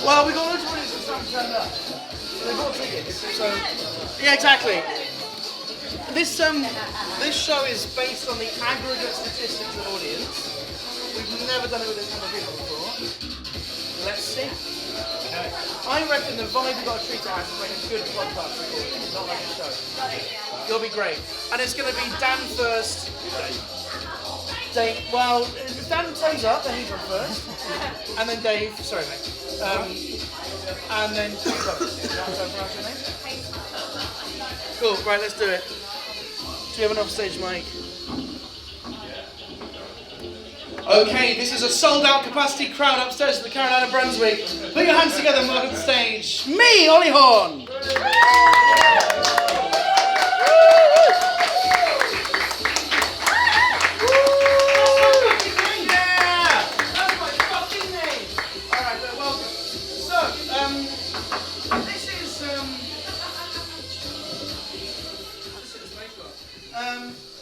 Well, we got loads of audiences that haven't turned up. So they bought tickets. So yeah, exactly. This show is based on the aggregate statistics of audience. We've never done it with this number of people before. Let's see. Okay. I reckon the vibe we've got to treat it as is like a good podcast recording, not like a show. You'll be great. And it's going to be Dan first. Dave. Well, if Dan turns up, then he's on first. And then Dave. Sorry, mate. And then cool. Right, let's do it. Do we have an offstage mic? Okay, this is a sold-out capacity crowd upstairs at the Carolina Brunswick. Put your hands together and welcome to the stage. Me, Ollie Horn.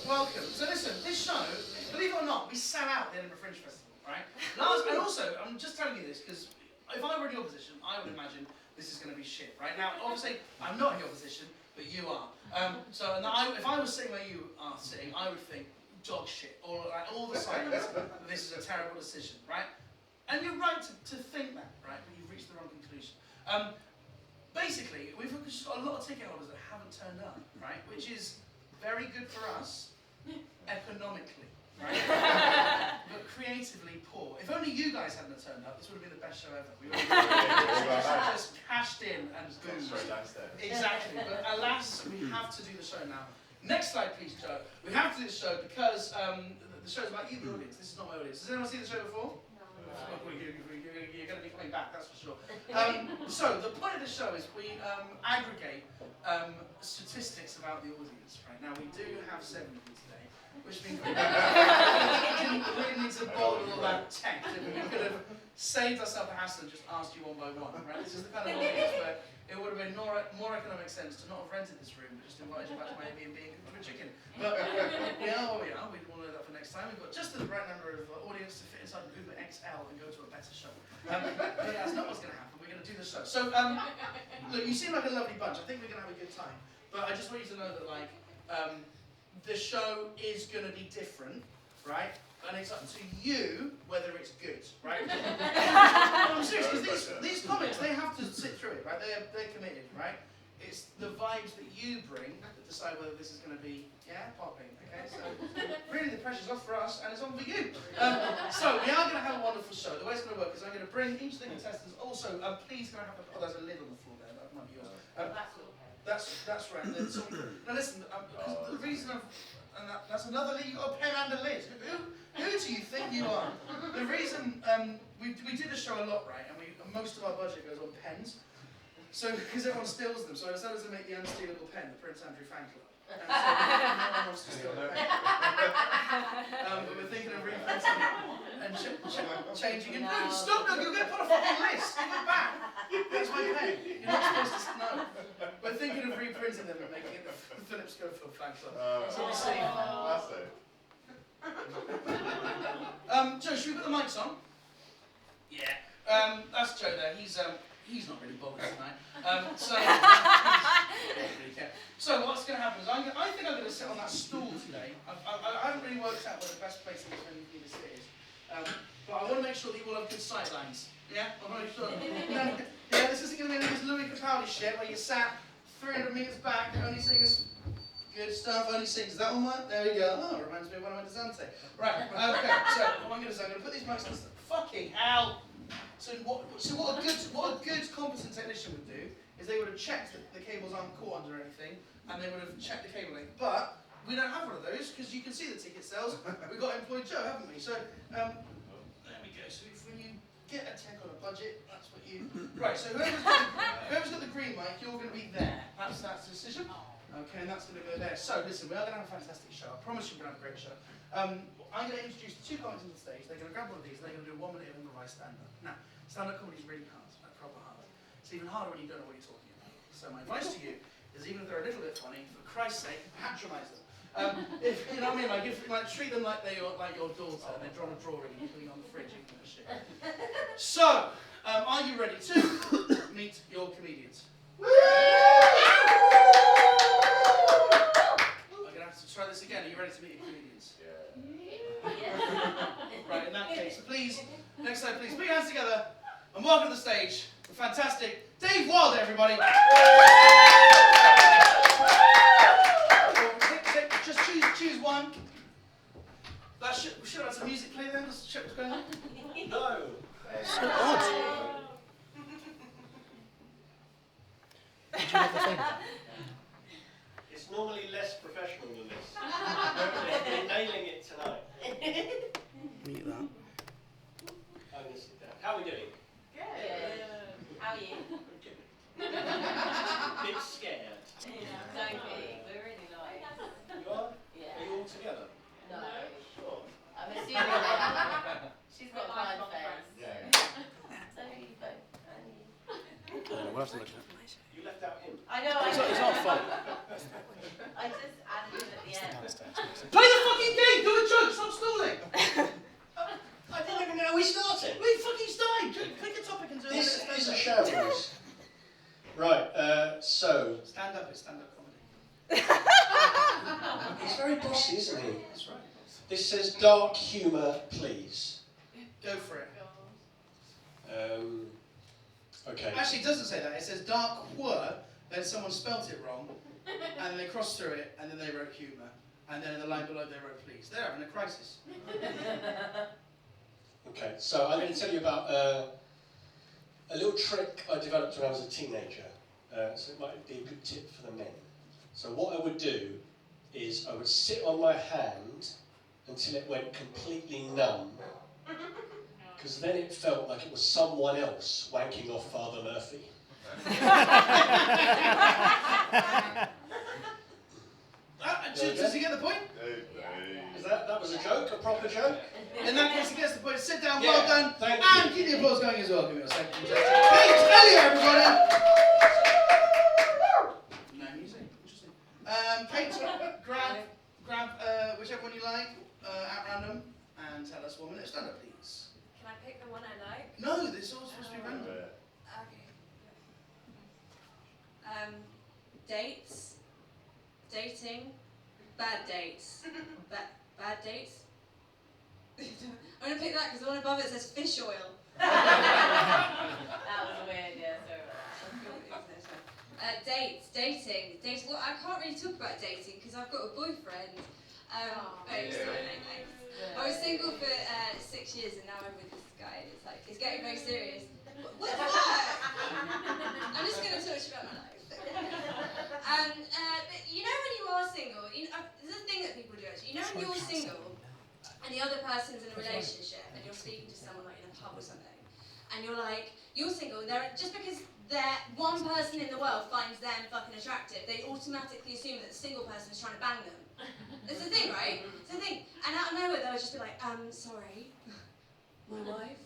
Welcome. So listen, this show, believe it or not, we sell out the Edinburgh Fringe Festival, right? And also, I'm just telling you this because if I were in your position, I would imagine this is going to be shit, right? Now, obviously, I'm not in your position, but you are. If I was sitting where you are sitting, I would think dog shit, or like, all the signs that this is a terrible decision, right? And you're right to think that, right? But you've reached the wrong conclusion. Basically, we've just got a lot of ticket holders that haven't turned up, right? Which is very good for us. Economically, right? But creatively poor. If only you guys hadn't turned up, this would have been the best show ever. We would have just cashed in and boomed. Exactly. But alas, we have to do the show now. Next slide, please, Joe. We have to do the show because the show's about you, the audience. This is not my audience. Has anyone seen the show before? No. You're going to be coming back, that's for sure. So the point of the show is we aggregate statistics about the audience. Right now, we do have 7 of you today, which means we didn't really need to bother with all that tech. We could have saved ourselves a hassle and just asked you one by one. Right? This is the kind of audience where it would have made more economic sense to not have rented this room, but just invited you back to my Airbnb and cooked a chicken. But we are what we are. We want to know that for next time. We've got just the right number of audience to fit inside an Uber XL and go to a better show. But that's not what's going to happen. We're going to do the show. So, look, you seem like a lovely bunch. I think we're going to have a good time. But I just want you to know that, like, the show is going to be different, right? And it's up to you whether it's good, right? No, I'm serious, because these comics, they have to sit through it, right? They're committed, right? It's the vibes that you bring that decide whether this is going to be, popping, okay? So, really the pressure's off for us, and it's on for you. So, we are going to have a wonderful show. The way it's going to work is I'm going to bring each of the contestants, also, please can I have there's a lid on the floor there, that might be yours. That's right. Now listen, the reason that's another lid, you've got a pen and a lid. Who do you think you are? The reason, we did a show a lot, right, and most of our budget goes on pens. So, because everyone steals them, so I decided to make the unstealable pen, the Prince Andrew fan club. And so, no one wants to steal the pen. But we're thinking of reprinting it and changing it. No, stop, no, you're going to put a fucking list. Give it back. That's my pen. You're not supposed to know. We're thinking of reprinting them and making it the Philip Schofield fan club. So we'll see. Joe, should we put the mics on? Yeah. That's Joe there. He's not really bothered tonight. So what's going to happen is I think I'm going to sit on that stool today. I haven't really worked out where the best place for me to sit is. But I want to make sure that you all have good sight lines. Yeah? I want to make sure. Yeah, this isn't going to be this Louis Capaldi shit where you sat 300 metres back and only singers. Good stuff, only sings. Is that one right? There we go. Oh, reminds me of when I went to Zante. Right, okay, so what I'm going to do is I'm going to put these mics on the fucking hell! So what a good competent technician would do is they would have checked that the cables aren't caught under anything, and they would have checked the cable length. But we don't have one of those because you can see the ticket sales. We've got employed Joe, haven't we? So there we go. So when you get a tech on a budget, that's what you. Right. So whoever's got the green mic, you're going to be there. That's the decision. Okay, and that's going to go there. So listen, we are going to have a fantastic show. I promise you we're going to have a great show. I'm going to introduce 2 comics on the stage. They're going to grab one of these. They're going to do a 1 minute improvised stand-up. Now, stand-up comedy is really hard, like proper hard. It's even harder when you don't know what you're talking about. So my advice to you is, even if they're a little bit funny, for Christ's sake, patronise them. If you know what I mean, treat them like they're like your daughter, and they're drawing a drawing and you're putting on the fridge and shit. So Are you ready to meet your comedians? I'm going to have to try this again. Are you ready to meet your comedians? Yeah. Right, in that case, please, next time, please put your hands together and welcome to the stage the fantastic Dave Wilder, everybody. Just choose one. We should have had some music play then. Let's check what's going on. No. So odd. Did you have the thing? It's normally less professional than this. You're nailing it tonight. Mute that. I'm going to sit down. How are we doing? Good. How are you? Bit scared. Don't be. We're really nice. You are? Yeah. Are you all together? No. Sure. I'm assuming that she's got a kind face. Yeah. So you both. We'll have to look at it. You left out him. I know. It's not fun. I just added him at the end. Play the fucking game! Do a joke! Stop stalling! I didn't even know we started. We fucking started! Pick a topic and do it. This is a shambles. Right, so... Stand up, it's stand-up comedy. He's very bossy, isn't he? That's right. This says dark humour, please. Go for it. Okay. Actually, it doesn't say that. It says dark were, then someone spelt it wrong, and they crossed through it, and then they wrote humour. And then in the line below they wrote please. They're having a crisis. Okay, so I'm going to tell you about a little trick I developed when I was a teenager. So it might be a good tip for the men. So what I would do is I would sit on my hand until it went completely numb, because then it felt like it was someone else wanking off Father Murphy. Does he get the point? Is that was a joke, a proper joke? In that case, he gets the point. Sit down, Yeah, well done. thank And you. keep the applause going as well. Give me a second. Kate Elliott, everybody! No music. Interesting. Kate, grab whichever one you like at random and tell us 1 minute. Stand up, please. Can I pick the one I like? No, this is all supposed to be random. Okay. Dates, dating, bad dates, bad dates. I'm gonna pick that because the one above it says fish oil. That was weird, yeah, sorry about Dating. Well, I can't really talk about dating because I've got a boyfriend. Very exciting. that. I was single for 6 years and now I'm with this guy. It's getting very serious. What's that? I'm just gonna talk about my life. But you know when you are single, there's a thing that people do actually. You know when you're single and the other person's in a relationship and you're speaking to someone like in a pub or something, and you're single, and just because one person in the world finds them fucking attractive, they automatically assume that the single person is trying to bang them. It's a thing, right? It's a thing. And out of nowhere they'll just be like, sorry, my wife,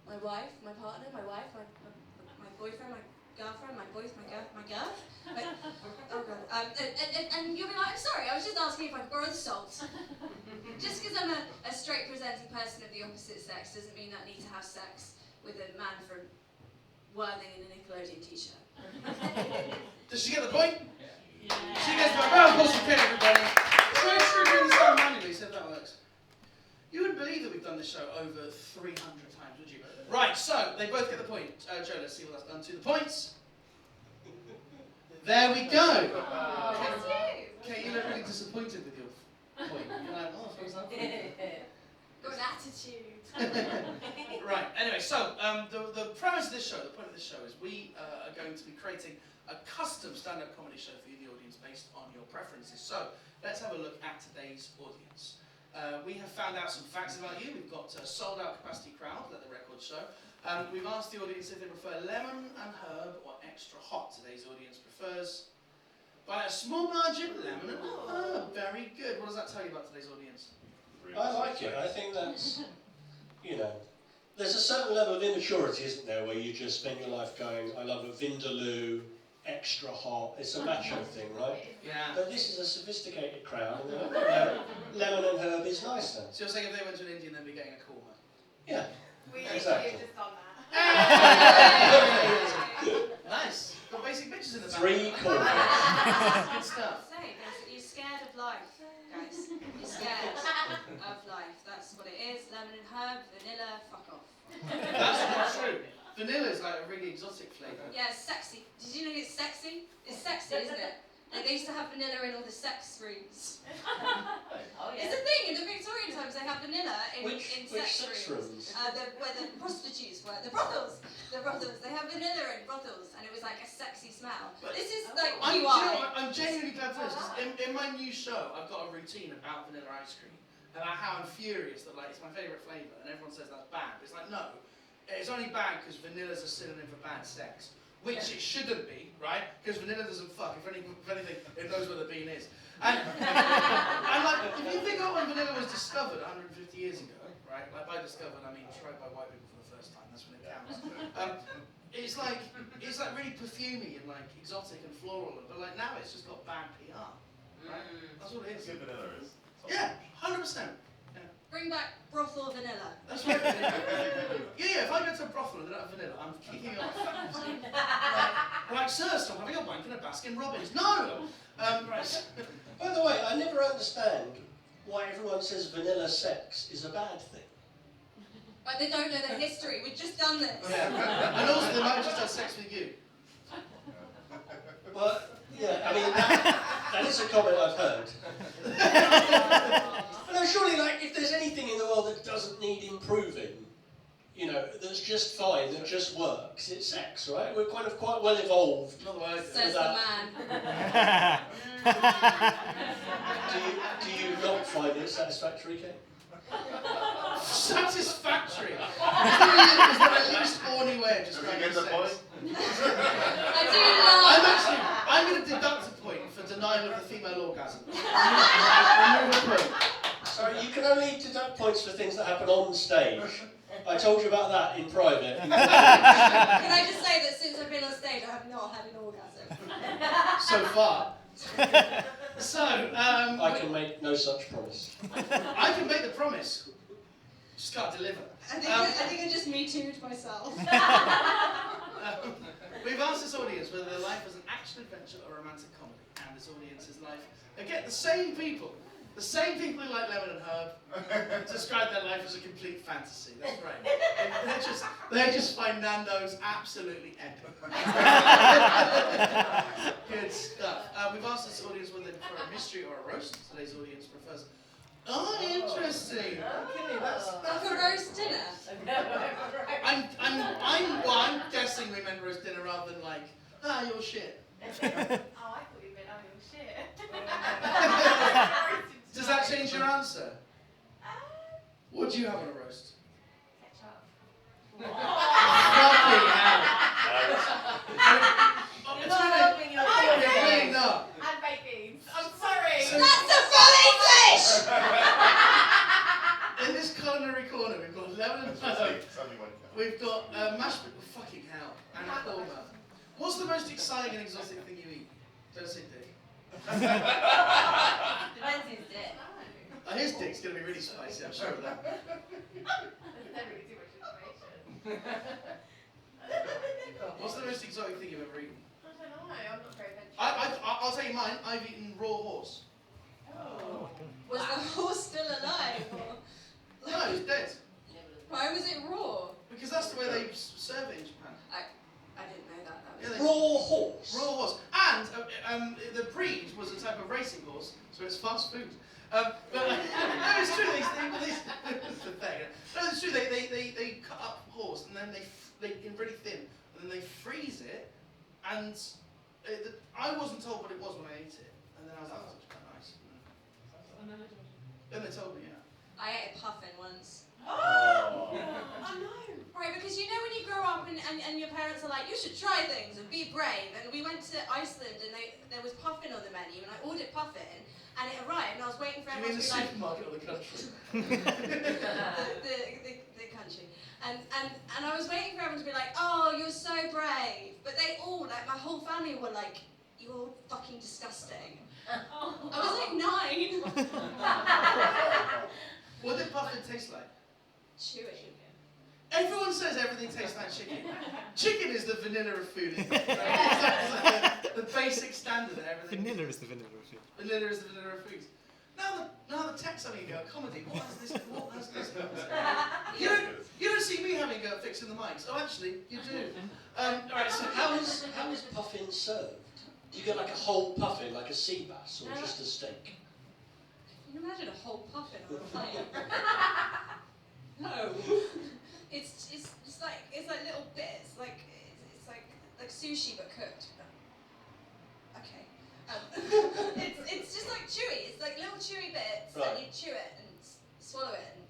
my wife, my partner, my wife, my boyfriend, my girlfriend, my girl. Oh god. And you'll be like, I'm sorry, I was just asking if I could borrow the salt. Just because I'm a straight presenting person of the opposite sex doesn't mean that I need to have sex with a man from Worthing in a Nickelodeon t-shirt. Does she get the point? Yeah. She gets my round of applause for Kate, everybody. Try triggering this down manually, see if that works. You wouldn't believe that we've done this show over 300 times, would you? Right, so they both get the point. Joe, let's see what that's done to the points. There we go. That's you. Kate, you look really disappointed with your point. You're like, oh, what's that? Got an attitude. Right, anyway, so the premise of this show, the point of this show is we are going to be creating a custom stand-up comedy show for you, the audience, based on your preferences. So let's have a look at today's audience. We have found out some facts about you. We've got a sold-out capacity crowd, let the record show. We've asked the audience if they prefer lemon and herb or extra hot. Today's audience prefers, by a small margin, lemon and herb. Very good. What does that tell you about today's audience? I like it. I think that's, there's a certain level of immaturity, isn't there, where you just spend your life going, I love a Vindaloo, extra hot. It's a macho thing, right? Yeah. But this is a sophisticated crowd, and lemon and herb is nicer. So you're saying if they went to an Indian, they'd be getting a korma? Yeah. We Exactly. literally have just done that. Nice. Got basic bitches in the back. 3 corners. Good stuff. You're scared of life, guys. You're scared of life. That's what it is. Lemon and herb, vanilla, fuck off. That's not true. Vanilla is like a really exotic flavour. Yeah, it's sexy. Did you know it's sexy? It's sexy, isn't it? Like they used to have vanilla in all the sex rooms. Oh It's a thing. In the Victorian times, they had vanilla in Which sex sex rooms. rooms? Where the prostitutes were. The brothels. The brothels. They have vanilla in brothels, and it was like a sexy smell. But This is like I'm, you do you know are. what? I'm genuinely glad to know this, 'cause in my new show, I've got a routine about vanilla ice cream, about how I'm furious that like it's my favourite flavour, and everyone says that's bad. But it's like, no, it's only bad because vanilla's a synonym for bad sex, which it shouldn't be, right? Because vanilla doesn't fuck. If anything, it knows where the bean is. And I'm like, if you think of when vanilla was discovered 150 years ago, right? Like by discovered, I mean tried by white people for the first time. That's when it counts. It's like really perfumey and like exotic and floral, but like now it's just got bad PR. Right? That's what it is. Good vanilla is. Yeah, 100%. Bring back brothel vanilla. That's right. Yeah. If I go to a brothel and they don't have vanilla, I'm kicking off. Like, sir, stop having a wank in a Baskin Robbins. No. Right. By the way, I never understand why everyone says vanilla sex is a bad thing. But they don't know the history. We've just done this. Yeah. And also, they might have just had sex with you. Well, yeah, I mean, that is a comment I've heard. But no, surely, like, if there's anything in the world that doesn't need improving, you know, that's just fine, that just works, it's sex, right? We're kind of quite well evolved. Not the way I do it. Says the man. Do you not find it satisfactory, Kate? Satisfactory. Is there at least horny way of Have describing you get the sex? point? I I'm going to deduct a point for denial of the female orgasm. Remove a point. Sorry, you can only deduct points for things that happen on stage. I told you about that in private. Can I just say that since I've been on stage, I have not had an orgasm. So far. So, I can make no such promise. I can make the promise. Just can't deliver. I think I just me too'd myself. We've asked this audience whether their life is an action adventure or a romantic comedy, and this audience's life, again, the same people who like lemon and herb, describe their life as a complete fantasy. That's right. They just find Nando's absolutely epic. Good stuff. We've asked this audience whether they prefer a mystery or a roast. Today's audience prefers. Oh, interesting. Okay, that's For roast dinner. I'm guessing we meant roast dinner rather than like, you're shit. Oh, I thought you meant, oh, shit. Does that change your answer? What do you have on a roast? Ketchup. Fucking hell. It's really, you're really not. And baked beans. I'm sorry. That's a full English! In this culinary corner, we've got lemon and herb. We've got mashed potatoes. Fucking hell. And a korma. What's the most exciting and exotic thing you eat? Don't say dick. Depends who's dick. His dick's going to be really spicy, I'm sure of that. That's really too much information. What's the most exotic thing you've ever eaten? I don't know, I'm not very adventurous. I'll tell you mine. I've eaten raw horse. Oh. Was the horse still alive? Or? No, it's dead. Why was it raw? Because that's the way they serve it in Japan. I didn't know that. Yeah, That they- was Raw horse. Raw horse. And the breed was a type of racing horse, so it's fast food. But no, it's true. It's pathetic. No, it's true. They cut up horse and then they really thin, and then they freeze it. And I wasn't told what it was when I ate it, and then I was like, oh, it's quite nice. Then they told me, yeah. I ate a puffin once. Oh! Oh no! Right, because you know when you grow up and your parents are like, you should try things and be brave. And we went to Iceland and there was puffin on the menu and I ordered puffin and it arrived and I was waiting for Do you mean everyone the to be like, supermarket or the country? the country. And I was waiting for everyone to be like, oh, you're so brave. But they all, like my whole family were like, you're fucking disgusting. I was like 9. What did puffin taste like? Chewy. Everyone says everything tastes like chicken. Chicken is the vanilla of food, isn't it? It's like the basic standard of everything. Vanilla is the vanilla of food. Vanilla is the vanilla of foods. Now the tech's having a go at comedy. What has this got to say? You don't see me having a go at fixing the mics. Oh, actually, you do. Alright, so how is puffin served? Do you get like a whole puffin, like a sea bass, or just a steak? Can you imagine a whole puffin on a plate? No. It's like little bits, it's like sushi but cooked. Okay. It's just like chewy. It's like little chewy bits, Right. and you chew it and swallow it, and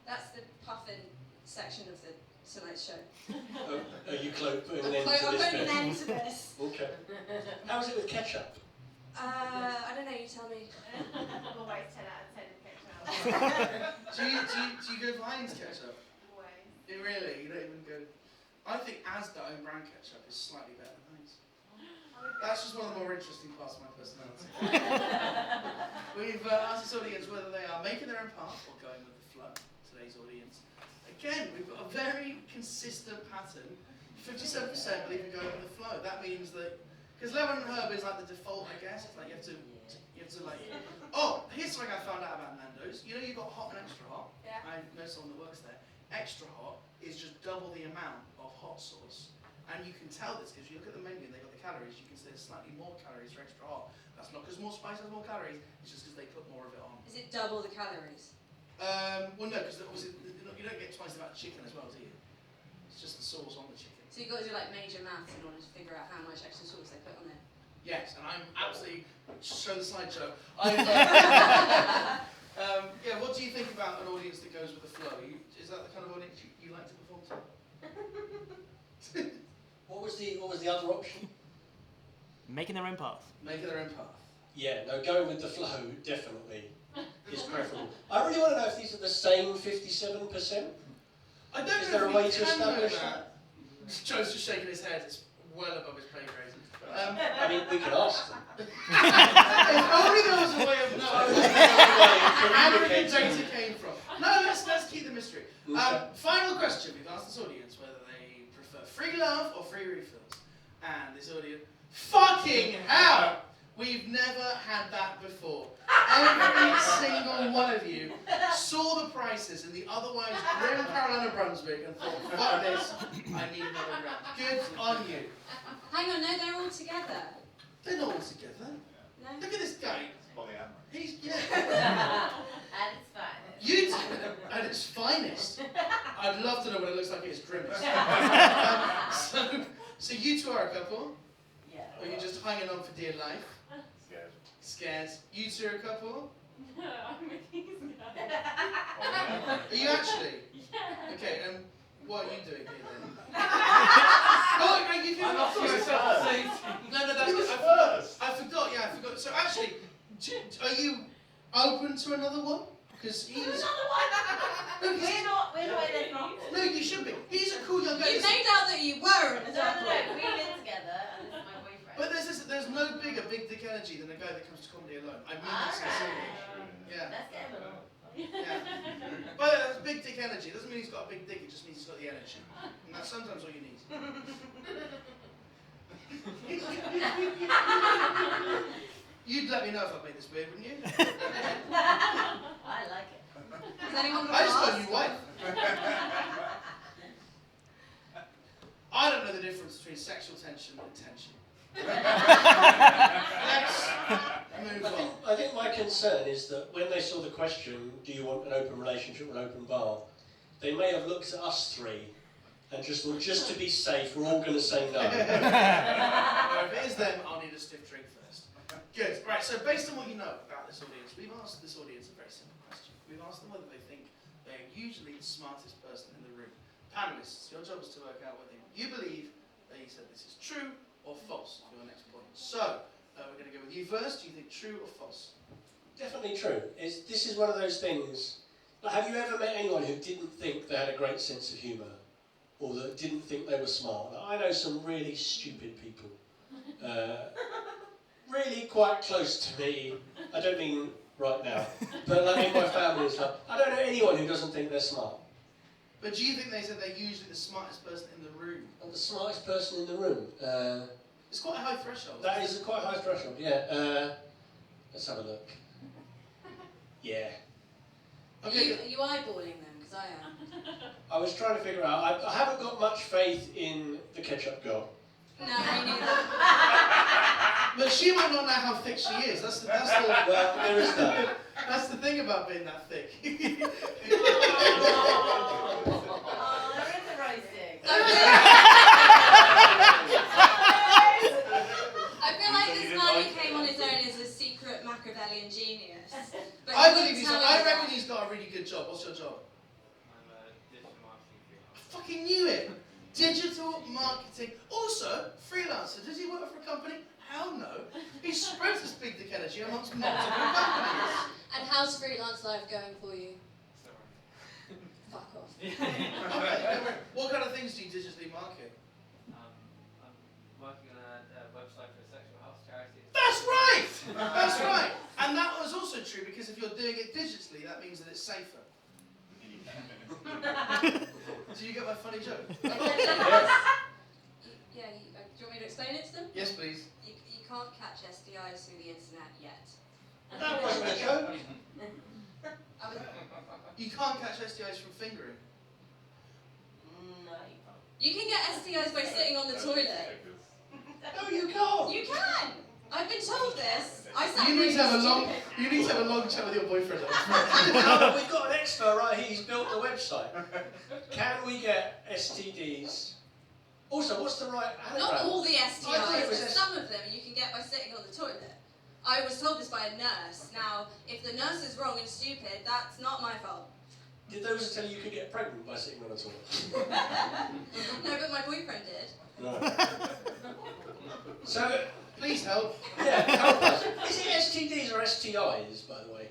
that's the puffin section of the tonight's show. Oh, are you putting an end I'm to this putting an bit? end to this. Okay. How is it with ketchup? I don't know. You tell me. Always 10 out of 10 ketchup. Do you go for Heinz ketchup? Always. Really? You don't even go... I think Asda own brand ketchup is slightly better than Heinz. That's just one of the more interesting parts of my personality. We've asked this audience whether they are making their own path or going with the flow. Today's audience. Again, we've got a very consistent pattern. 57% believe in going with the flow. That means that... Because lemon and herb is like the default, I guess. It's like you have to like... Oh, here's something I found out about Nando's. You know you've got hot and extra hot? Yeah. I know someone that works there. Extra hot is just double the amount of hot sauce. And you can tell this because you look at the menu and they've got the calories, you can see there's slightly more calories for extra hot. That's not because more spice has more calories, it's just because they put more of it on. Is it double the calories? Well no, because obviously you don't get twice the amount of chicken as well, do you? It's just the sauce on the chicken. So you've got to do like major maths in order to figure out how much extra sauce they put on it. Yes, and I'm absolutely, show the slideshow. Yeah, what do you think about an audience that goes with the flow? Is that the kind of audience you like to perform to? What was the other option? Making their own path. Making their own path. Yeah, no, going with the flow definitely is preferable. I really want to know if these are the same 57%. I don't Is know there if a way we to can know establish that. Joe's just shaking his head. It's well above his pay grade. I mean, we can ask them. If only there was a way of knowing where the data came from. No, let's keep the mystery. Final question. We've asked this audience whether they prefer free love or free refills. And this audience, fucking hell! We've never had that before. Every single one of you saw the prices in the otherwise grim Carolina Brunswick and thought, fuck this, I need another round. Good on you. Hang on, no, they're all together. They're not all together. No? Look at this guy. He's, yeah. At its finest. You two, at its finest. I'd love to know what it looks like at its grimmest. So you two are a couple? Yeah. Or you're just hanging on for dear life? Scared. You two are a couple? No, I'm a king's Are you actually? Yeah. Okay, and what are you doing here then? Oh, right, you can. I'm not Sorry, myself sorry. saying. No, that's good. I forgot. Yeah, I forgot. So actually, are you open to another one? Because he's. Another one? No, he's- We're not. no, you should be. He's a cool young guy. You made out that you were in a No, third we one. live together, and this is my boyfriend. But there's no bigger big dick energy than a guy that comes to comedy alone. I mean that sincerely. Yeah. Let's get him along. Yeah. But that's big dick energy. It doesn't mean he's got a big dick, it just means he's got the energy. And that's sometimes all you need. You'd let me know if I made this weird, wouldn't you? I like it. Has anyone got I just got a asked? new wife. I don't know the difference between sexual tension and tension. Let's move on. I think my concern is that when they saw the question, do you want an open relationship or an open bar, they may have looked at us three and just thought, just to be safe, we're all going to say no. Or if it is them, I'll need a stiff drink first. Good. Right, so based on what you know about this audience, we've asked this audience a very simple question. We've asked them whether they think they're usually the smartest person in the room. Panelists, your job is to work out whether you believe that you said this is true or false for your next point. So, we're going to go with you first. Do you think true or false? Definitely true. This is one of those things. Like, have you ever met anyone who didn't think they had a great sense of humour, or that didn't think they were smart? Like, I know some really stupid people, really quite close to me. I don't mean right now, but like in my family and stuff. I don't know anyone who doesn't think they're smart. But do you think they said they're usually the smartest person in the room? I'm the smartest person in the room. It's quite a high threshold. That is a quite high threshold, yeah. Let's have a look. Yeah. Okay. Are you eyeballing them? Because I am. I was trying to figure out, I haven't got much faith in the ketchup girl. No, me neither. But she might not know how thick she is. That's the Well, there is that. that's the thing about being that thick. Oh, there is a roasting. I feel like this man who came on his own is a secret Machiavellian genius. But I believe he's. telling I us reckon that. he's got a really good job. What's your job? I'm a digital marketing freelancer. I fucking knew it. Digital marketing. Also, freelancer. Does he work for a company? Hell no. He spreads his big dick energy amongst multiple companies. And how's freelance life going for you? Sorry. Fuck off. Okay. What kind of things do you digitally market? I'm working on a website for a sexual health charity. That's right! That's right! And that was also true because if you're doing it digitally, that means that it's safer. Do you get my funny joke? Yeah, do you want me to explain it to them? Yes, please. You can't catch STIs through the internet yet. That wasn't a joke. I was, You can't catch STIs from fingering. No, you can't. you can get STIs by sitting on the toilet. No, you can't. You can! I've been told this. I sat You need to have a long. stupid. You need to have a long chat with your boyfriend. No, we've got an expert right here. He's built the website. Can we get STDs? Also, what's the right anagram? Not all the I thought it STIs, was but some of them you can get by sitting on the toilet. I was told this by a nurse. Now, if the nurse is wrong and stupid, that's not my fault. Did those tell you you could get pregnant by sitting on a toilet? No, but my boyfriend did. Right. So, Please help. yeah, help us. Is it STDs or STIs, by the way?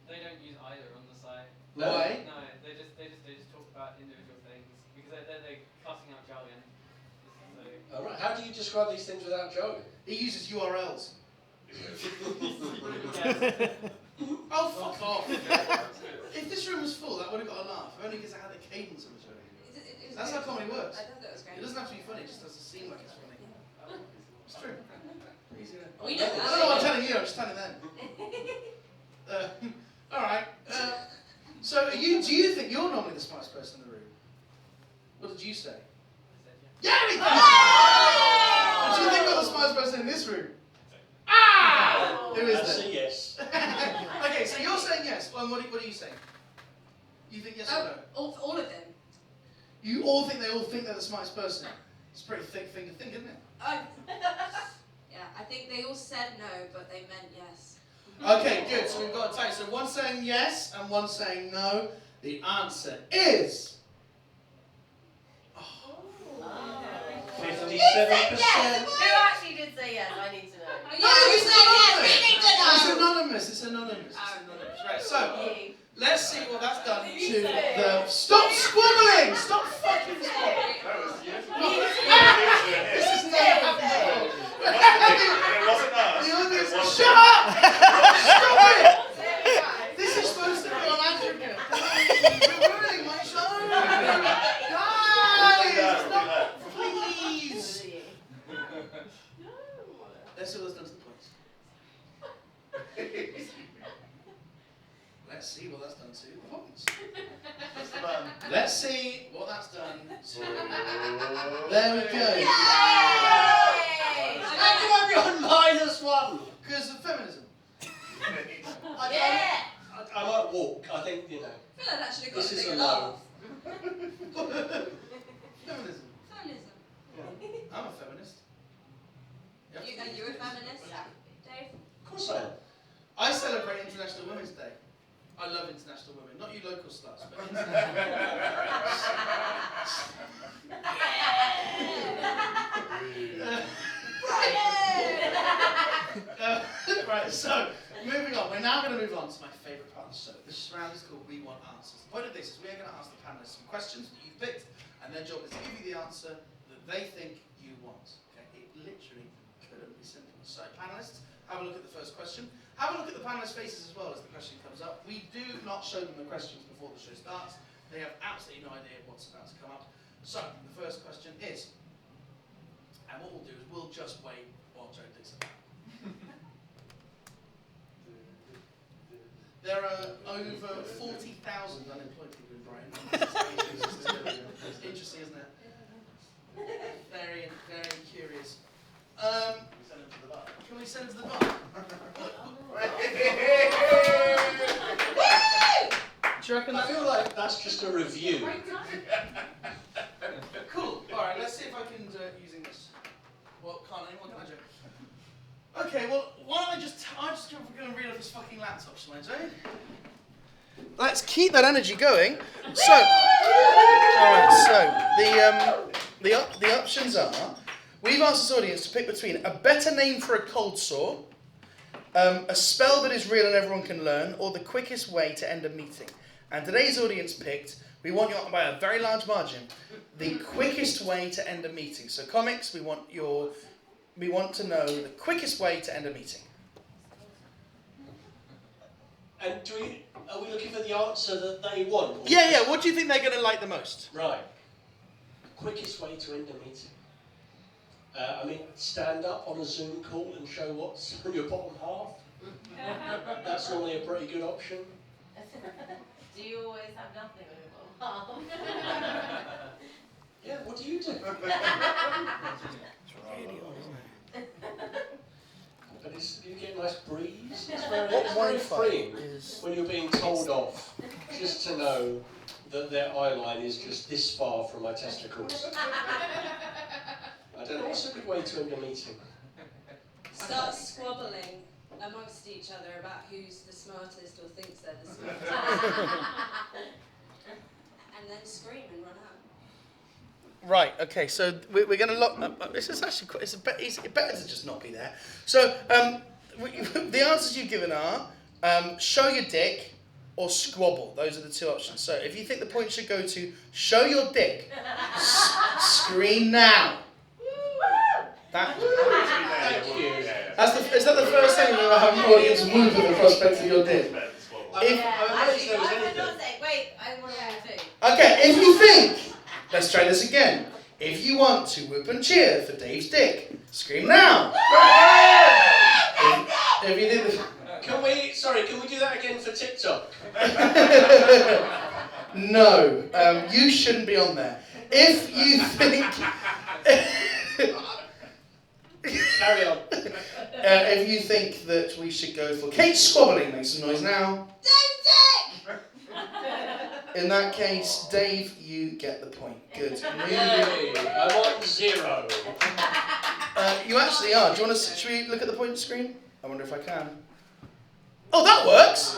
They don't use either on the site. No? Why? No, they just talk about individual things because they're cutting out jargon. So, All right. How do you describe these things without jargon? He uses URLs. yes. Oh, fuck off. If this room was full, that would have got a laugh. Only because it had the cadence of a joke. It was That's good. how comedy works. I thought that was It great. doesn't have to be funny, it just has to seem like it's funny. It's true. Easy, isn't it? We know I that. don't know what I'm telling you, I'm just telling them. Alright. So, do you think you're normally the smartest person in the room? What did you say? I said, Yeah, we did! Oh! Do you think you're the smartest person in this room? Ah! Who is That's it? a yes. Okay, so you're saying yes. Well, what are you saying? You think yes or no? All of them. You all think they're the smartest person? It's a pretty thick thing to think, isn't it? Yeah, I think they all said no, but they meant yes. Okay, good. So we've got a tie. So one saying yes and one saying no. The answer is 57%. Yes! Who actually did say yes? I need to know. Oh, yeah, you said yes. We need to It's know. anonymous. It's anonymous. It's anonymous. Right. So You. let's see what that's done to You say. the. Stop squibbling! Stop fucking squibbling! This is never happened before. The audience, shut up! Stop it! This is supposed to be on Africa. You're ruining my show. Guys, stop, please. Let's see what that's done to the points. Let's see what that's done to the points. Let's see what that's done to. There we go. Yay! How do I be on -1? Because of feminism. Yeah! I might walk. I think, you know. I feel like that should have got This a is bigger a laugh. no. Feminism. Feminism. I'm a feminist. Yep. Are you a feminist? Dave? Of course I am. I celebrate International Women's Day. I love international women. Not you local sluts, but international Right, so, moving on. We're now going to move on to my favourite part of the show. This round is called We Want Answers. The point of this is we're going to ask the panellists some questions that you've picked, and their job is to give you the answer that they think you want. Okay? It literally couldn't be simple. So, panellists, have a look at the first question. Have a look at the panellists' faces as well as the question comes up. We do not show them the questions before the show starts. They have absolutely no idea what's about to come up. So, the first question is, and what we'll do is we'll just wait while Joe thinks about it. There are over 40,000 unemployed people in Brighton. Interesting, isn't it? Very, very curious. Can we send him to the bar? Do you reckon I feel like that's just a review. Cool. All right, let's see if I can do it using this. Well, can't anyone, can I, Joe? Okay, well, why don't I'm just going to read off this fucking laptop, shall I, Joe? Let's keep that energy going. So, all right, so the options are, we've asked this audience to pick between a better name for a cold sore, a spell that is real and everyone can learn, or the quickest way to end a meeting. And today's audience picked, we want you by a very large margin, the quickest way to end a meeting. So comics, we want to know the quickest way to end a meeting. And are we looking for the answer that they want? Yeah, what do you think they're going to like the most? Right. Quickest way to end a meeting. Stand up on a Zoom call and show what's on your bottom half. That's normally a pretty good option. Do you always have nothing on your bottom half? Yeah, what do you do? It's really odd, isn't it? But you get a nice breeze. It's very Wi-Fi freeing is... when you're being told off, just to know that their eye line is just this far from my testicles. I don't know, what's a good way to end a meeting? Start squabbling amongst each other about who's the smartest or thinks they're the smartest. And then scream and run out. Right, okay, so we're going to lock... this is actually quite... It's better to just not be there. So, the answers you've given are show your dick or squabble. Those are the two options. So, if you think the point should go to show your dick, scream now. Thank you. Is that the first time you've ever had an audience move at the prospect of your dick? I would not say, wait, I want to too. Okay, if you think... Let's try this again. If you want to whoop and cheer for Dave's dick, scream now. if you did the... Can we do that again for TikTok? No, you shouldn't be on there. If you think... Carry on. If you think that we should go for Kate squabbling, make some noise now. Dave's dick! In that case, Dave, you get the point. Good. Yay, I'm on 0. You actually are. Do you want to? Should we look at the point screen? I wonder if I can. Oh, that works.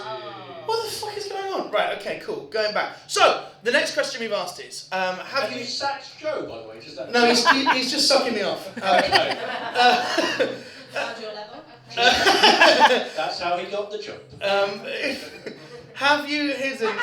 What the fuck is going on? Right. Okay. Cool. Going back. So the next question we've asked is: Have you sacked Joe, by the way? Does that? No, he's just sucking me off. Okay. Found your level. That's how he got the job. Have you hidden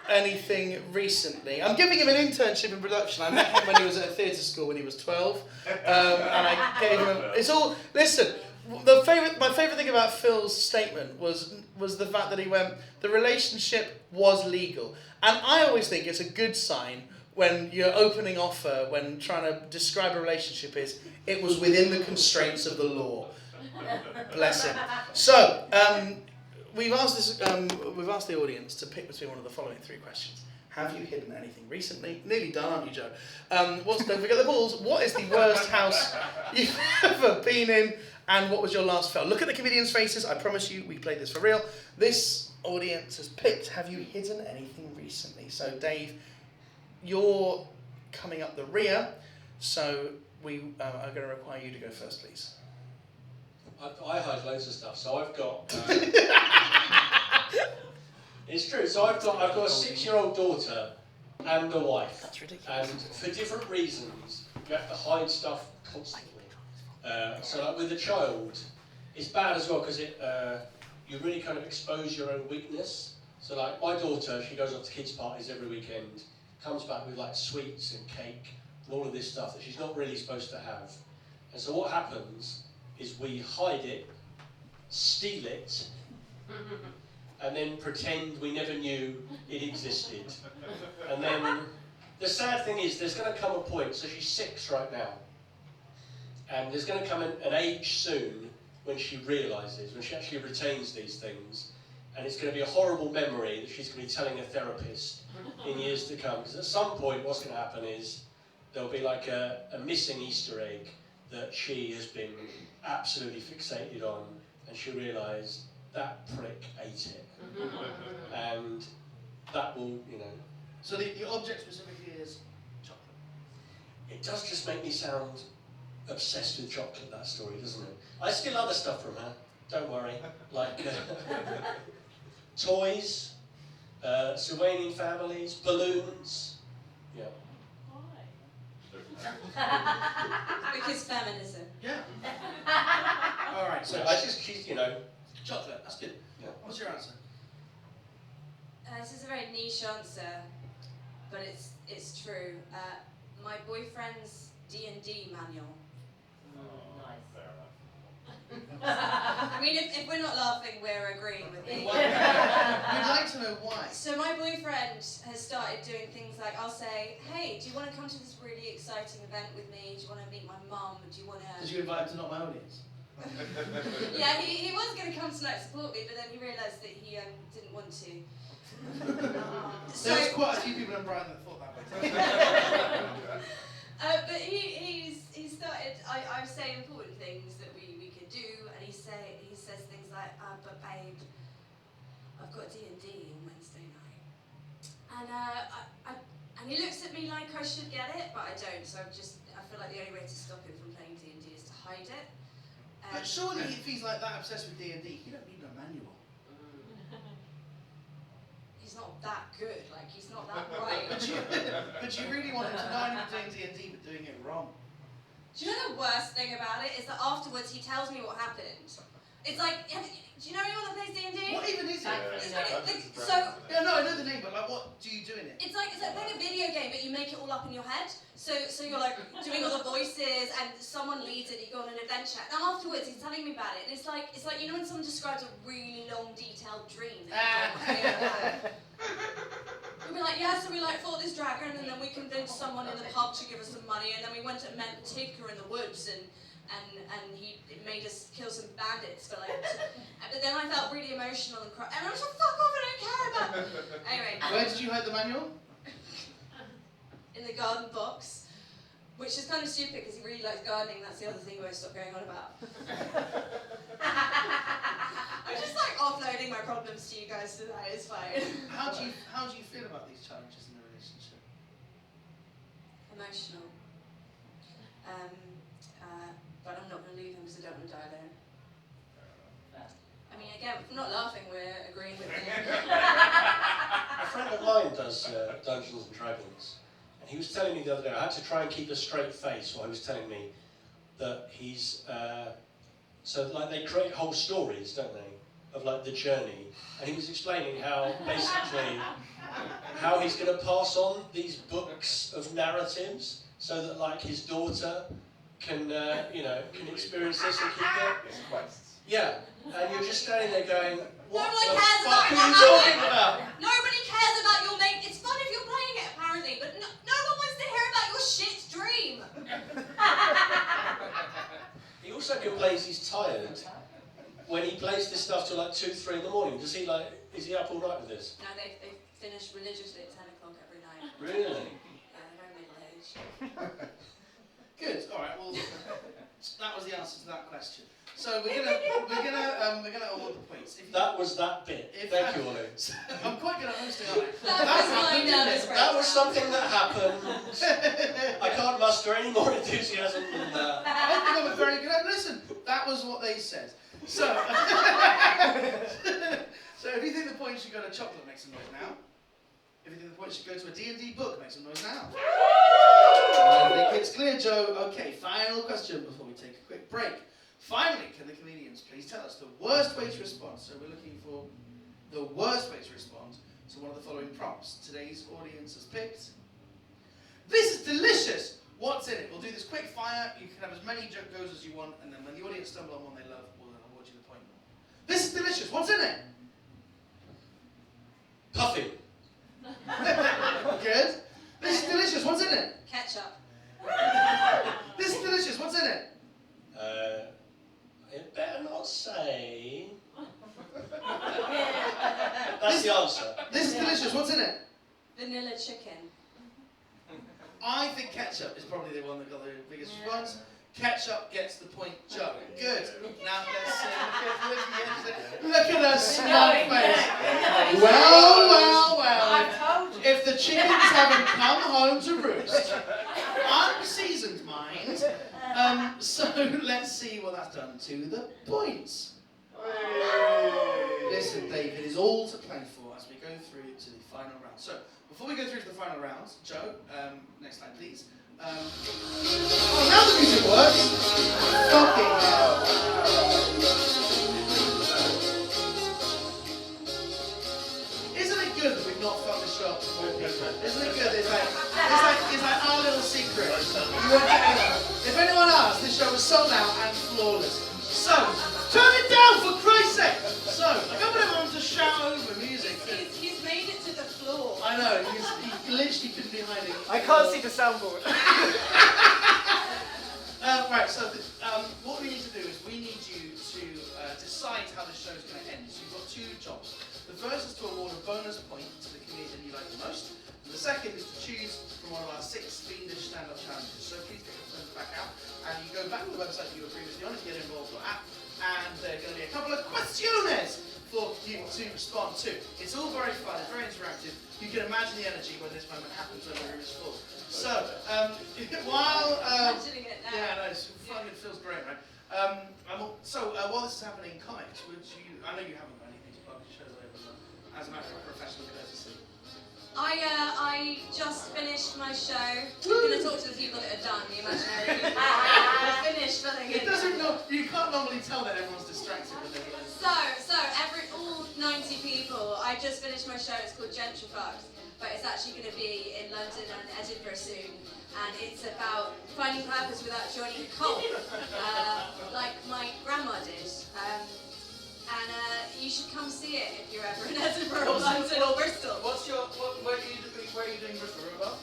anything recently? I'm giving him an internship in production. I met him when he was at a theatre school when he was 12, and I gave him. It's all. Listen, my favourite thing about Phil's statement was the fact that he went, the relationship was legal, and I always think it's a good sign when your opening offer, when trying to describe a relationship, is it was within the constraints of the law. Bless him. So. We've asked the audience to pick between one of the following 3 questions. Have you hidden anything recently? Nearly done, aren't you, Joe? Don't forget the balls. What is the worst house you've ever been in? And what was your last fail? Look at the comedians' faces. I promise you, we played this for real. This audience has picked, have you hidden anything recently? So, Dave, you're coming up the rear, so we are going to require you to go first, please. I hide loads of stuff, so I've got. It's true. So I've got a 6-year-old daughter and a wife. That's ridiculous. And for different reasons, you have to hide stuff constantly. So like with a child, it's bad as well because you really kind of expose your own weakness. So like my daughter, she goes off to kids' parties every weekend, comes back with like sweets and cake and all of this stuff that she's not really supposed to have. And so what happens is we hide it, steal it, and then pretend we never knew it existed. And then the sad thing is, there's going to come a point, so she's 6 right now, and there's going to come an age soon when she realises, when she actually retains these things, and it's going to be a horrible memory that she's going to be telling a therapist in years to come. Because at some point, what's going to happen is there'll be like a missing Easter egg that she has been absolutely fixated on, and she'll realise that prick ate it, and that will, you know. So the object specifically is chocolate. It does just make me sound obsessed with chocolate, that story, doesn't it? I steal other stuff from her, don't worry, like toys, Sylvanian families, balloons, yeah. Because feminism. Yeah. All right. So So she's, you know. chocolate. That's good. Yeah. What's your answer? This is a very niche answer, but it's true. My boyfriend's D&D manual. I mean, if we're not laughing, we're agreeing with me. We'd like to know why. So my boyfriend has started doing things like, I'll say, hey, do you want to come to this really exciting event with me? Do you want to meet my mum? Do you want to... Did you invite him to Not My Audience? Yeah, he was going to come tonight to support me, but then he realised that he didn't want to. There was quite a few people in Brighton that thought that way. But he started, I say important things that we could do, and he says things like, but babe, I've got D&D on Wednesday night. And he looks at me like I should get it, but I don't, so I feel like the only way to stop him from playing D&D is to hide it. But surely if he's like that obsessed with D&D, he don't need a manual. He's not that good, like he's not that bright. But you really want him to not only be doing D&D, but doing it wrong. Do you know the worst thing about it is that afterwards he tells me what happened. It's like, do you know anyone that plays D&D? What even is it? Yeah, no, I know the name, but like, what do you do in it? It's like playing a video game, but you make it all up in your head. So you're like doing all the voices, and someone leads it. You go on an adventure, and afterwards he's telling me about it. And it's like you know when someone describes a really long, detailed dream. We'd be like, yeah, so we like fought this dragon, and then we convinced someone in the pub to give us some money, and then we went and met Tigger in the woods, and he made us kill some bandits, but then I felt really emotional and cried, and I was like, fuck off, I don't care about it. Anyway. Where did you hide the manual? In the garden box, which is kind of stupid because he really likes gardening. That's the other thing he won't stop going on about. I'm just like offloading my problems to you guys today. It's fine. How do you feel about these challenges in the relationship? Emotional. But I'm not going to leave him because I don't want to die alone. I mean, again, if we're not laughing, we're agreeing with him. A friend of mine does Dungeons and Dragons, and he was telling me the other day, I had to try and keep a straight face while he was telling me that he's, so like they create whole stories, don't they, of like the journey, and he was explaining how basically, how he's going to pass on these books of narratives so that like his daughter can, can experience this and keep it. Yeah, and you're just standing there going, what No one the cares fuck about are you what talking about? Nobody cares about your mate. It's fun if you're playing it, apparently, but no one wants to hear about your shit dream. He also complains he's tired when he plays this stuff till like 2, 3 in the morning. Is he up all night with this? No, they finish religiously at 10 o'clock every night. Really? Yeah, they're very middle aged. Good. All right. Well, that was the answer to that question. So we're gonna award the points. That was that bit. Thank you, Ollie. I'm quite good at hosting, aren't I? That was my happened, nervous didn't it? That was something that happened. I can't muster any more enthusiasm than that. I think I'm a very good at. Listen, that was what they said. So, so if you think the points should go to chocolate, make some noise now. If you think the points should go to a D&D book, make some noise now. I think it's clear, Joe. Okay, final question before we take a quick break. Finally, can the comedians please tell us the worst way to respond? So we're looking for the worst way to respond to one of the following prompts. Today's audience has picked. This is delicious! What's in it? We'll do this quick fire. You can have as many goes as you want, and then when the audience stumble on one they love, we'll then award you the point. This is delicious! What's in it? I'll say. That's the answer. This is delicious. What's in it? Vanilla chicken. I think ketchup is probably the one that got the biggest response. Ketchup gets the point, Joe. Good. Now let's see. Look at her smug face. Well. I told you. If the chickens haven't come home to roost, unseasoned mind. So let's see what that's done to the points. Listen, David is all to play for as we go through to the final round. So before we go through to the final rounds, Joe, next slide please. Oh, now the music works! Fucking hell. Isn't it good that we've not fucked the show up to more people? Isn't it good? It's like our little secret. You won't get anyone. If anyone asks, this show was sold out and flawless. So, turn it down for Christ's sake! So, I can't believe everyone to shout over music. He's made it to the floor. I know, he literally couldn't be hiding. I can't see the soundboard. Right, so what we need to do is we need you to decide how the show's going to end. So you've got two jobs. The first is to award a bonus point to the comedian you like the most. And the second is to choose from one of our 6 fiendish stand-up challenges. So please get your phones back out and you go back to the website you were previously on and get involved with app. And there are going to be a couple of questionnaires for you to respond to. It's all very fun, it's very interactive. You can imagine the energy when this moment happens when the room is full. So, while... Imagining it now. Yeah, no, it's fun, it feels great, right? While this is happening, Kite, would you... I know you haven't got anything to plug your shows over, but as a matter of professional courtesy. I just finished my show. I'm going to talk to the people that are done, the imaginary people. I finished filling It in. doesn't know... You can't normally tell that everyone's distracted with it. All 90 people, I just finished my show. It's called Gentrified, but it's actually going to be in London and Edinburgh soon. And it's about finding purpose without joining a cult, like my grandma did. You should come see it if you're ever in Edinburgh or London or Bristol. Where are you doing Bristol? Room above?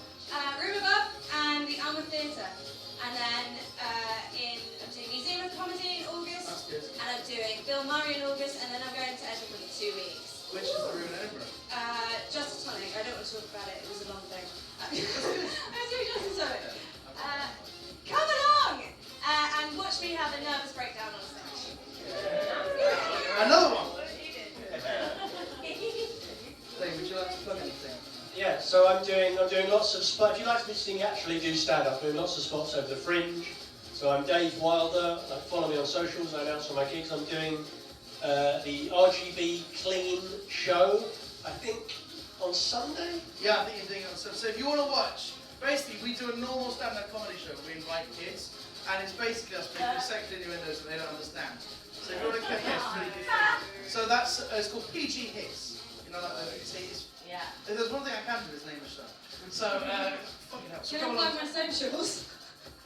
Room Above and the Alma Theatre. And then I'm doing Museum of Comedy in August. That's good. And I'm doing Bill Murray in August. And then I'm going to Edinburgh for 2 weeks. Which is the room in Edinburgh? Just a tonic. I don't want to talk about it. It was a long thing. I'm doing just a tonic. Come along and watch me have a nervous breakdown on stage. Another one! Dave, would you like to plug anything? Yeah, so I'm doing lots of spots. If you like to me actually do stand-up, I'm doing lots of spots over the Fringe. So I'm Dave Wilder. Follow me on socials. I announce all my gigs. I'm doing the RGB Clean show, I think, on Sunday. Yeah, I think you're doing it on Sunday. So if you want to watch, basically we do a normal stand-up comedy show. We invite kids, and it's basically us making sexual innuendos that they don't understand. So if you want to get it's pretty good. So that's it's called PG Hits. You know, like it's Yeah. there's one thing I can do is name a show. So fucking hell. So Can I come plug along. my socials?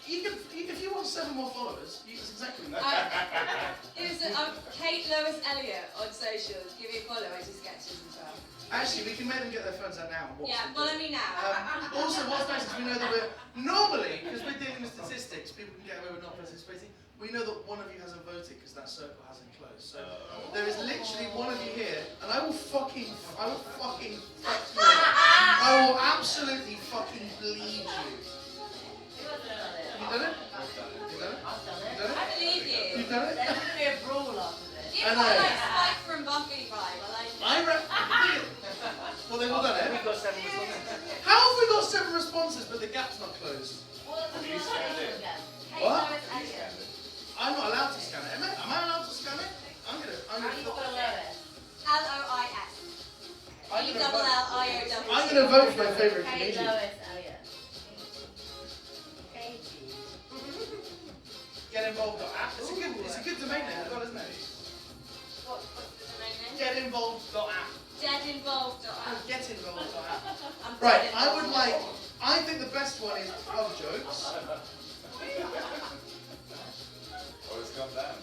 If you want 7 more followers, it's exactly that. I'm Kate Lois Elliott on socials. Give me a follow. I do sketches as well. Actually, we can make them get their phones out now. And watch Yeah, them. follow me now. Also, what's nice is we know that we're normally, because we're dealing with statistics, people can get away with not participating. We know that one of you hasn't voted because that circle hasn't closed. So there is literally one of you here, and I will fucking fuck you up. I will absolutely fucking bleed you. You done it? You done it? I've done it. You done I it? believe you. You done it? There's going to be a brawl after this. You've I got know. like Spike from Buffy vibe. I like it. Well, they've all done it. We've got 7 responses. How have we got 7 responses, but the gap's not closed? What's the name again? Kate What? Lois Elliott. I'm not allowed to scan it. Am I allowed to scan it? I'm How do you gonna. spell Lois? L-O-I-S. I'm gonna vote. E-double-L-I-O-W. I'm gonna vote for my favourite Kate comedian. Lois Elliott. Katie. Get involved. It's a good domain name as well, isn't it? What's the domain name? Get involved. App. Deadinvolved.app. Get involved. App. I'm Right. dead I would involved. like. I think the best one is pub jokes. It's come down.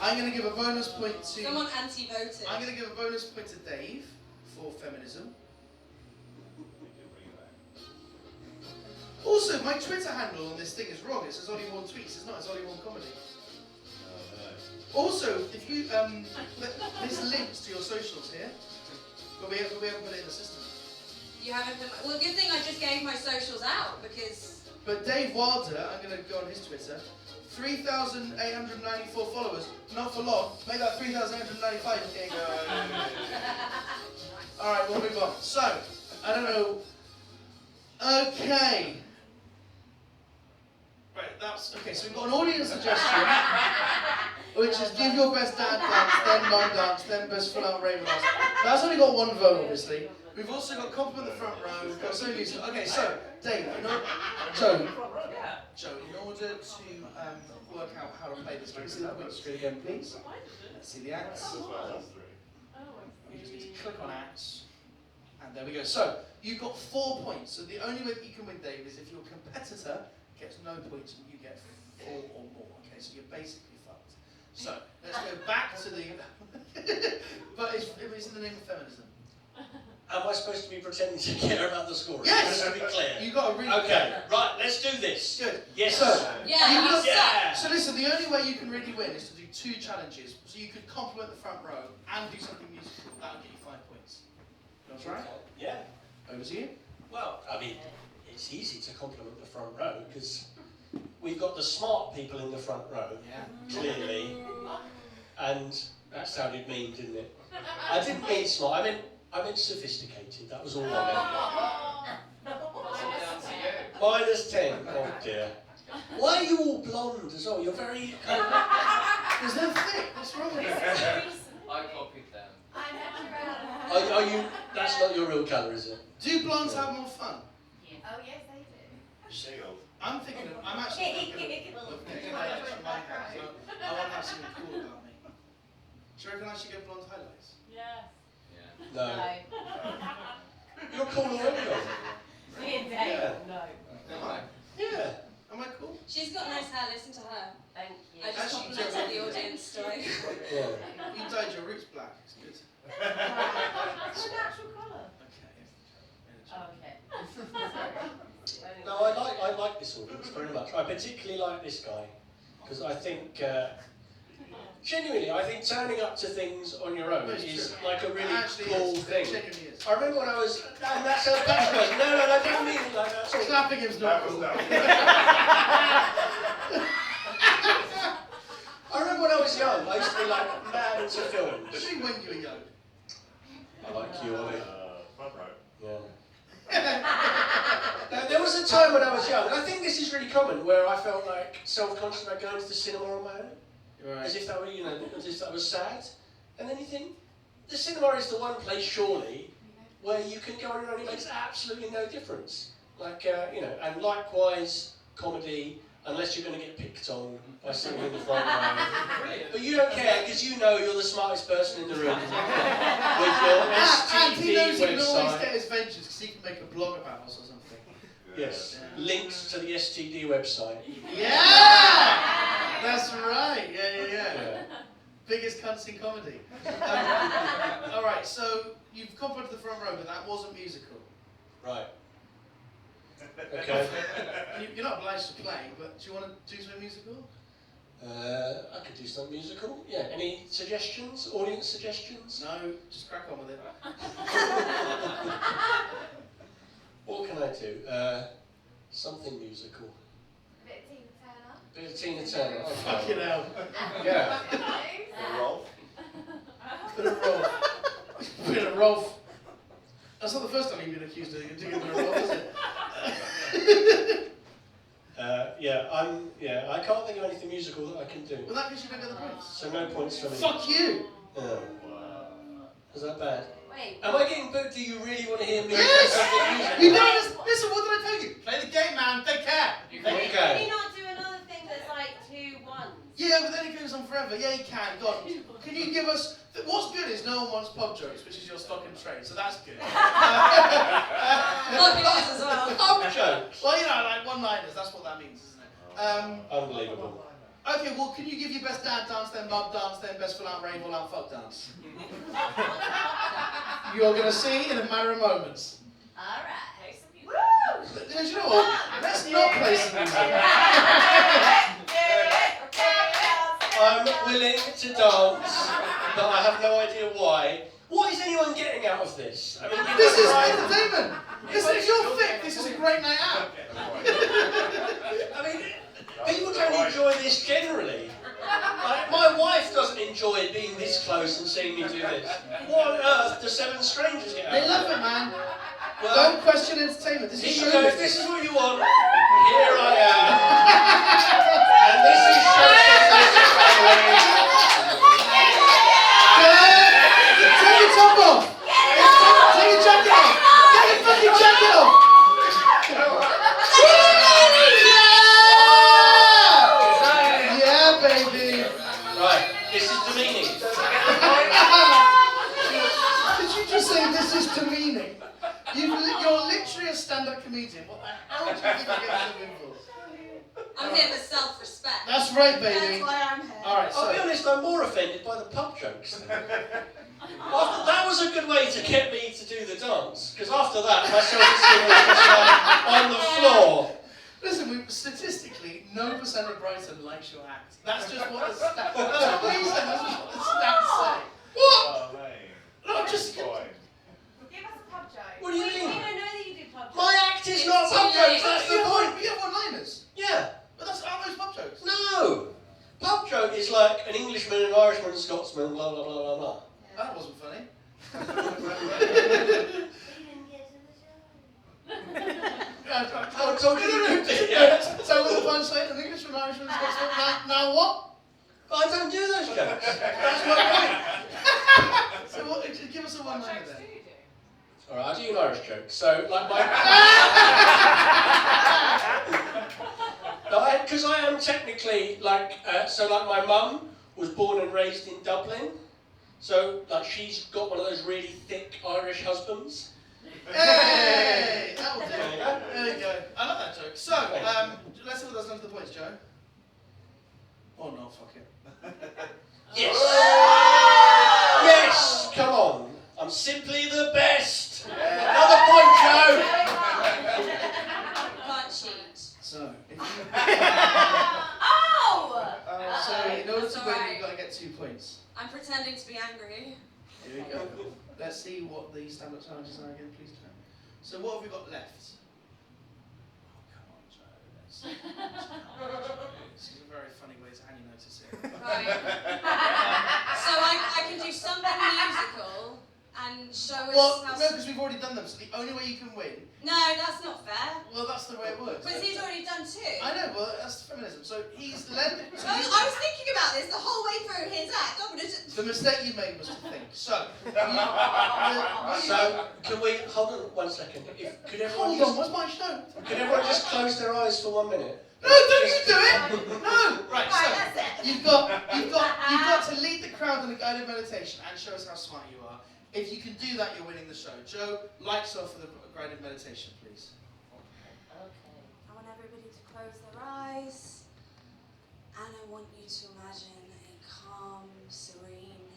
I'm gonna give a bonus point to. Someone anti-voted. I'm gonna give a bonus point to Dave for feminism. Also, my Twitter handle on this thing is wrong. It says Ollie Warren Tweets. It's not. It's Ollie Warren Comedy. Also, if you there's links to your socials here, but we haven't put it in the system. You haven't put well, good thing I just gave my socials out because. But Dave Wilder, I'm going to go on his Twitter, 3,894 followers. Not for long. Make that 3,895. Alright, we'll move on. So, I don't know. Okay. Right, that's okay. So we've got an audience suggestion, which is give your best dad dance, then mum dance, then best full out raven dance. That's only got one vote, obviously. We've also got compliment the front row. We've got so music. Okay, so Dave, Joe, in order to work out how to play this, can you see that wheel screen again, please? Let's see the acts. We just need to click on acts, and there we go. So you've got 4 points. So the only way that you can win, Dave, is if your competitor gets no points and you get 4 or more. Okay, so you're basically fucked. So let's go back to the. But it's in the name of feminism. Am I supposed to be pretending to care about the score? Yes! Just to be clear. You got to read. Okay, right, let's do this. Good. Yes. So, Yeah, yeah. So listen, the only way you can really win is to do 2 challenges. So you could compliment the front row and do something musical. That'll get you 5 points. That's right. Yeah. Over to you. Well, I mean, it's easy to compliment the front row because we've got the smart people in the front row, Yeah. clearly, and that sounded mean, didn't it? I didn't mean smart. I meant sophisticated. That was all I meant. -10. Oh dear. Why are you all blonde as well? You're very. There's no thick. What's wrong with it? I copied them. Are you? That's not your real colour, is it? Do blondes have more fun? Oh yes, they do. Single. I'm actually thinking of getting my hair, so I want to have something cool about me. Do you reckon I should get blonde highlights? Yes. No. No. You're cool already, though. Me and Dave. Yeah. No. Am I? Yeah. Am I cool? She's got nice hair. Listen to her. Thank you. I just Actually, complimented the audience. Sorry. Yeah. You dyed your roots black. It's good. That's a natural colour. Okay. Okay. No, I like this audience very much. I particularly like this guy because I think. Genuinely, I think turning up to things on your own is like a really cool thing. Genuinely is. I remember when I was, and that sounds patronising. No, I don't mean it like that. Sorry. Clapping him's not cool. I remember when I was young, I used to be like mad into films. Especially when you were young. I like you, Ollie. Front row. Yeah. Now, there was a time when I was young, and I think this is really common, where I felt like self-conscious about going to the cinema on my own. As if that were, as if that was sad. And then you think, the cinema is the one place, surely, where you can go on your own. It makes absolutely no difference. Like, and likewise, comedy, unless you're going to get picked on by sitting in the front row. But you don't care, because you know you're the smartest person in the room. With your And STD he knows he can always website. get his ventures because he can make a blog about us or something. Yes, links to the STD website. Yeah! That's right. Yeah. Biggest cunts in comedy. All right, so you've complimented the front row, but that wasn't musical. Right. Okay. You're not obliged to play, but do you want to do something musical? I could do something musical. Yeah. Any suggestions? Audience suggestions? No, just crack on with it. What can I do? Something musical. Bit of Tina Turner. Okay. Fucking hell. Yeah. Rolf. Bit of Rolf. Bit of Rolf. That's not the first time you've been accused of doing a bit of Rolf, is it? I can't think of anything musical that I can do. Well, that gives you no other points. So no points for me. Fuck you! Is that bad? Wait. Am I getting booed? Do you really want to hear me? Yes! Music? You know, listen, what did I tell you? Play the game, man. Take care. Can Okay. you not do another thing that's like 2 1s? Yeah, but then it goes on forever. Yeah, you can. God, can you give us? What's good is no one wants pub jokes, which is your stock and trade. So that's good. Fabulous as well. Pub jokes. Well, like one-liners. That's what that means, isn't it? Unbelievable. Okay, well, can you give your best dad dance, then mum dance, then best full out rave, all out fuck dance? You're gonna see in a matter of moments. Alright. Do you know what? Let's not play some music. I'm willing to dance, but I have no idea why. What is anyone getting out of this? I mean, This is entertainment. Listen, if you're thick, this is a great night out. I mean, people don't enjoy this generally. Like, my wife doesn't enjoy being this close and seeing me do this. What on earth do 7 strangers get out They of love it? it, man. Well, Don't question entertainment. This is here you show go. If business. this is what you want, here I am. And this is show business, family. Take your top off. Take your jacket off. Get your fucking jacket off. Yeah, baby. Right, this is demeaning. Did you just say this is demeaning? You're literally a stand-up comedian. What the hell do you think you're getting the for? I'm here for self-respect. That's right, baby. That's why I'm here. Alright, I'll be so honest, I'm more offended by the pub jokes. After, that was a good way to get me to do the dance, because after that, my self-esteem was just like on the floor. listen, statistically, no percent of Brighton likes your act. That's just what the stats. That's what we said. That's just what the stats say. What? Oh, mate. No, just. Boy. Give us a pub joke. What do you We mean? don't know that you do pub jokes. My act is not It's pub too jokes, late. that's the point. You have one-liners. Yeah. But that's are those pub jokes. No! Pub joke is like an Englishman, an Irishman, a Scotsman, blah blah blah blah blah. That wasn't funny. We didn't get to the show. I told you to do it, yeah. So with the punchline, an Englishman, Irishman, Scotsman. Now what? But I don't do those jokes. That's my point. So what? Give us a What one-liner jokes then. do you do? Alright, I'll do you an Irish joke. So, like my... Because I am technically, like, like my mum was born and raised in Dublin. So, like, she's got one of those really thick Irish husbands. Hey! That will do. There you go. There you go. I like that joke. So, let's see what that's done to the points, Joe. Or not, fuck it. Yes! Yes! Come on. I'm simply the best. Another point, Joe. Can't cheat. So, if you, Oh! so in order That's to all win, right. you've got to get 2 points. I'm pretending to be angry. Here we go. Let's see what the stand-up challenges are again, please, Joe. So, what have we got left? Oh, come on, Joe. Let's see. This is a very funny way to hand you notice it. Right. So I can do something musical and show us Well, how... no, because we've already done them. So the only way you can win. No, that's not fair. Well, that's the way it works. Because he's already done 2. I know. Well, that's feminism. So he's led. I was thinking about this the whole way through his act. I'm gonna just... The mistake you made was to think. So. So, can we... Hold on 1 second. Could everyone Hold on. What's my show? Could everyone just close their eyes for 1 minute? No, don't you do it! No. Right. Right, So that's it. you've got to lead the crowd in a guided meditation and show us how smart you are. If you can do that, you're winning the show. Joe, lights off for the guided meditation, please. Okay. I want everybody to close their eyes. And I want you to imagine a calm, serene,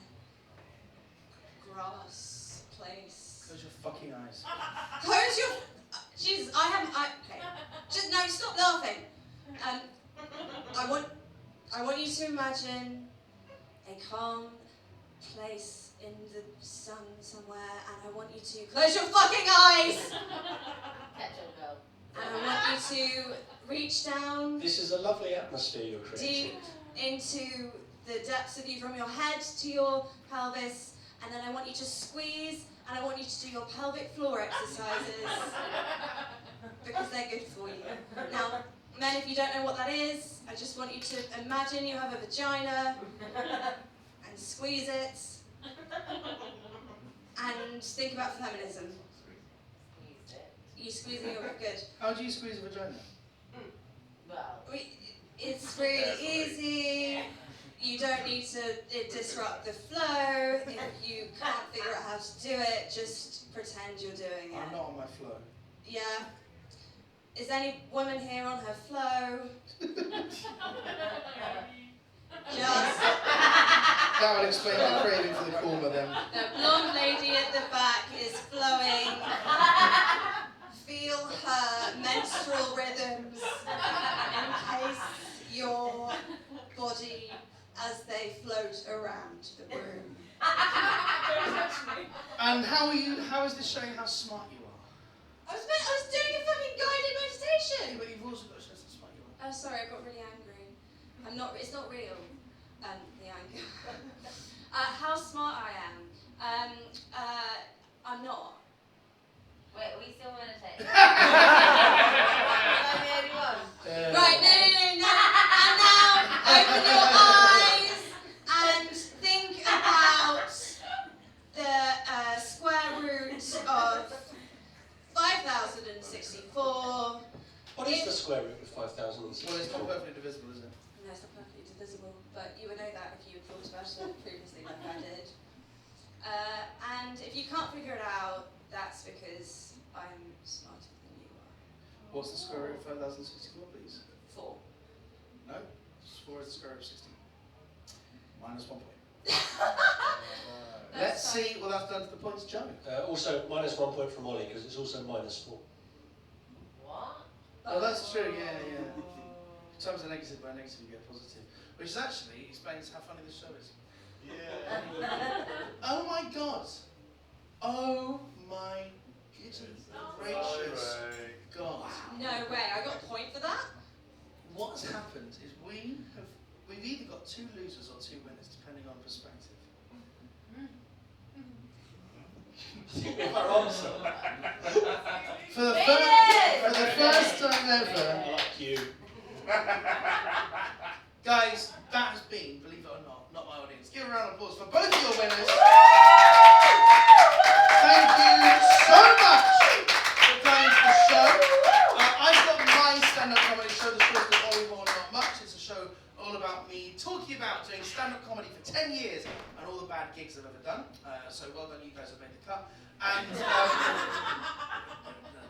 grass place. Close your fucking eyes. Close your... Jesus, okay. Just, no, stop laughing. I want you to imagine a calm place in the sun somewhere, and I want you to close your fucking eyes. Catch and go. And I want you to reach down This is a lovely atmosphere you're creating. deep into the depths of you, from your head to your pelvis, and then I want you to squeeze, and I want you to do your pelvic floor exercises because they're good for you. Now, men, if you don't know what that is, I just want you to imagine you have a vagina and squeeze it and think about feminism. Squeeze it. You squeezing your good. How do you squeeze a vagina? Well, It's really easy. You don't need to disrupt the flow. If you can't figure out how to do it, just pretend you're doing I'm it. not on my flow. Yeah. Is any woman here on her flow? Just That would explain the craving for the korma then. the blonde lady at the back is flowing. Feel her menstrual rhythms in case your body as they float around the room. And how is this showing how smart you are? I was doing a fucking guided meditation. Yeah, but you've also got to show how smart you are. Oh, sorry, I got really angry. It's not real, the anger. How smart I am. I'm not. Wait, are we still meditating? Right, no. And now, open your eyes and think about the square root of 5,064. What is the square root of 5,064? Well, it's not perfectly divisible, is it? No, it's not perfectly divisible, but you would know that if you had thought about it previously like I did. And if you can't figure it out, that's because I'm smarter than you are. What's the square root of 5,064, please? 4. No? 4 is the square root of 60. Minus 1 point. Let's see what that's done to the points, Joe. Also, minus 1 point from Ollie, because it's also minus 4. What? Oh, that's true, yeah. Times a negative by a negative, you get a positive. Which is actually explains how funny this show is. Yeah. Oh my god! Oh my goodness gracious God. No way, I got a point for that? What's happened is we've either got 2 losers or 2 winners, depending on perspective. Our answer. For the first time ever, I like you. guys, that has been, believe it or not my audience. Give a round of applause for both of your winners. Thank you so much for coming to the show. I've got my stand-up comedy show, the show's called Ollie More Not Much. It's a show all about me talking about doing stand-up comedy for 10 years and all the bad gigs I've ever done. So well done, you guys have made the cut. And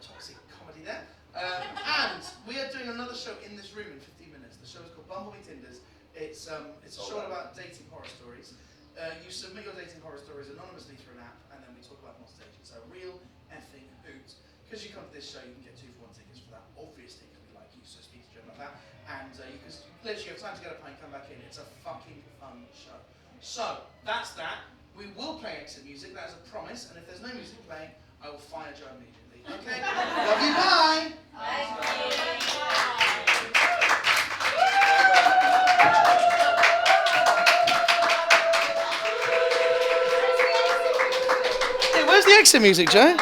toxic comedy there. And we are doing another show in this room in 15 minutes. The show is called Bumblebee Tinders. It's a show about dating horror stories. You submit your dating horror stories anonymously through an app, and then we talk about them on stage. It's a real effing hoot. Because you come to this show, you can get 2 for 1 tickets for that, obviously, because we like you, so speak to Joe about that. And you can literally have time to get a pint, come back in. It's a fucking fun show. So, that's that. We will play exit music, that is a promise, and if there's no music playing, I will fire Joe immediately. Okay? Love you, bye! Hey, where's the exit music, Joe?